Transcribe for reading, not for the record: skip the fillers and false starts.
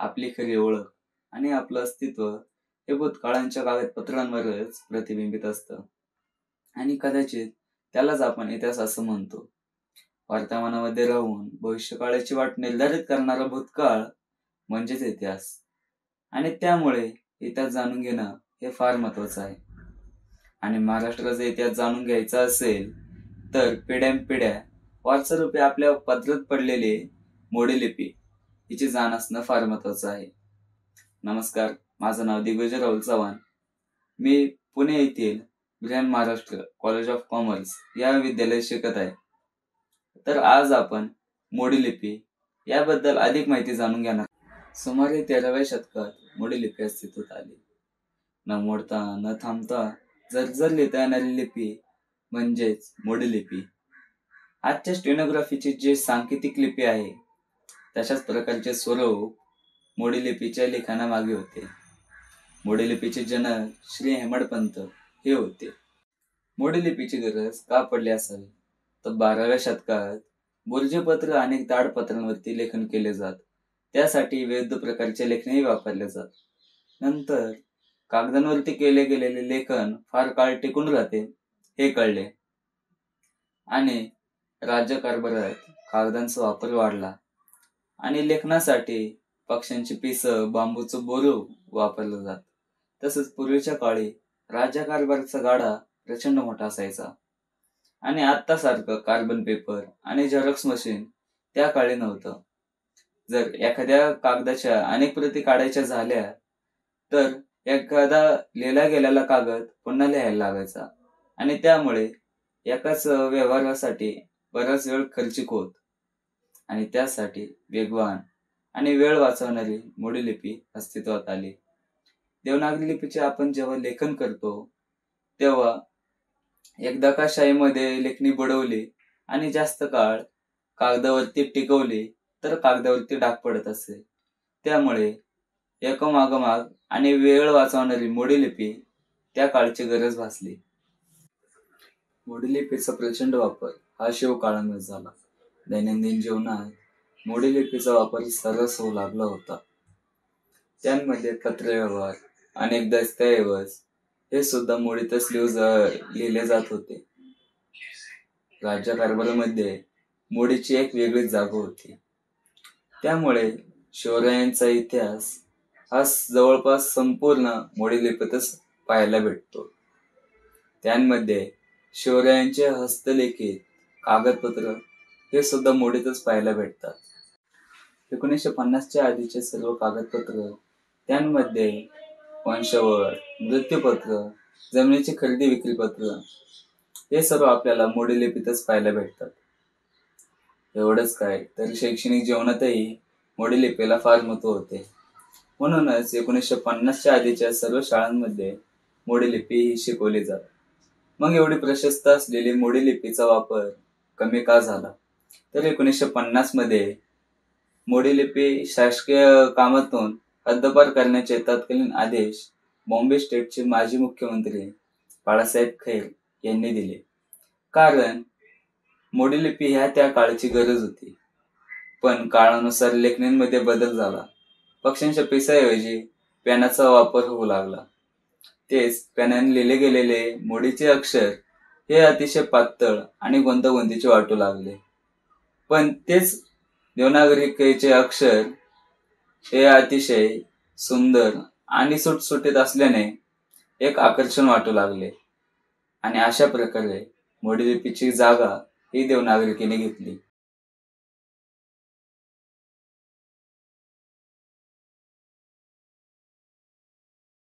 आपली खरी ओळख आणि आपलं अस्तित्व हे भूतकाळांच्या कागदपत्रांवरच प्रतिबिंबित असतं आणि कदाचित त्यालाच आपण इतिहास असं म्हणतो. वर्तमानामध्ये राहून भविष्यकाळाची वाट निर्धारित करणारा भूतकाळ म्हणजेच इतिहास. आणि त्यामुळे इतिहास जाणून घेणं हे फार महत्वाचं आहे. आणि महाराष्ट्राचा इतिहास जाणून घ्यायचा असेल तर पिढ्यानपिढ्या वारसारूपी आपल्या पदरात पडलेली मोडी लिपी हिची जाण असणं फार महत्वाचं आहे. नमस्कार, माझं नाव दिग्विजय राहुल चव्हाण. मी पुणे येथील Brihan Maharashtra college of commerce या विद्यालयात शिकत आहे. तर आज आपण मोडी लिपी याबद्दल अधिक माहिती जाणून घेणार. सुमारे 13व्या शतकात मोडी लिपी अस्तित्वात आली. न मोडता न थांबता जर लिहिता येणारी लिपी म्हणजेच मोडी लिपी. आजच्या स्टेनोग्राफीची जी सांकेतिक लिपी आहे तशाच प्रकारचे स्वरूप मोडी लिपीच्या लिखाणामागे होते. मोडी लिपीचे जनक श्री हेमडपंत हे होते. मोडी लिपीची गरज का पडली असावी तर 12व्या शतकात बुर्जपत्र आणि ताडपत्रांवरती लेखन केले जात. त्यासाठी विविध प्रकारचे लेखनही वापरले जात. नंतर कागदांवरती केले गेलेले लेखन फार काळ टिकून राहते हे कळले आणि राज्यकारभारात कागदांचा वापर वाढला आणि लेखनासाठी पक्ष्यांची पिसं, बांबूचं बोरू वापरलं जात. तसंच पूर्वीच्या काळी राज्यकारभाराचा गाडा प्रचंड मोठा असायचा आणि आत्तासारखं कार्बन पेपर आणि झेरॉक्स मशीन त्या काळी नव्हतं. जर एखाद्या कागदाच्या अनेक प्रती काढायच्या झाल्या तर एखादा लिहिला गेलेला कागद पुन्हा लिहायला लागायचा आणि त्यामुळे एकाच व्यवहारासाठी बराच वेळ खर्चिक होत. आणि त्यासाठी वेगवान आणि वेळ वाचवणारी मोडी लिपी अस्तित्वात आली. देवनागरी लिपीचे आपण जेव्हा लेखन करतो तेव्हा एकदा का शाईमध्ये लेखणी बुडवली आणि जास्त काळ कागदावरती टिकवली तर कागदावरती डाग पडत असे. त्यामुळे एकामागोमाग आणि वेळ वाचवणारी मोडी लिपी त्या काळची गरज भासली. मोडी लिपीचा प्रचंड वापर हा शिवकाळामध्ये झाला. दैनंदिन जीवनात मोडी लिपीचा वापर सर्रास होऊ लागला होता. त्यांमध्ये पत्रव्यवहार, अनेक दस्तऐवज हे सुद्धा मोडीतच लिहिले जात होते. राज्यकारभारामध्ये मोडीची एक वेगळीच जागा होती. त्यामुळे शिवरायांचा इतिहास हा जवळपास संपूर्ण मोडी लिपीतच पाहायला भेटतो. त्यांमध्ये शिवरायांचे हस्तलिखित कागदपत्र हे सुद्धा मोडीतच पाहायला भेटतात. 1950च्या आधीचे सर्व कागदपत्र, त्यांमध्ये वंशावळ, मृत्यूपत्र, जमिनीची खरेदी विक्री पत्र हे सर्व आपल्याला मोडी लिपीतच पाहायला भेटतात. एवढंच काय तर शैक्षणिक जीवनातही मोडी लिपीला फार महत्त्व होते. म्हणूनच 1950च्या आधीच्या सर्व शाळांमध्ये मोडी लिपी ही शिकवली जाते. मग एवढी प्रशस्त असलेली मोडी लिपीचा वापर कमी का झाला तर 1950 मध्ये मोडी लिपी शासकीय कामातून हद्दपार करण्याचे तत्कालीन आदेश बॉम्बे स्टेटचे माजी मुख्यमंत्री बाळासाहेब खैर यांनी दिले. कारण मोडी लिपी ह्या त्या काळची गरज होती. पण काळानुसार लेखणीमध्ये बदल झाला. पक्ष्यांच्या पिसाऐवजी पेनाचा वापर होऊ लागला. तेच पेनाने लिहिले गेलेले मोडीचे अक्षर हे अतिशय पातळ आणि गुंतागुंतीचे वाटू लागले. पण तेच देवनागरीचे अक्षर हे अतिशय सुंदर आणि सुटसुटीत असल्याने एक आकर्षण वाटू लागले आणि अशा प्रकारे मोडी लिपीची जागा ही देवनागरिकेने घेतली.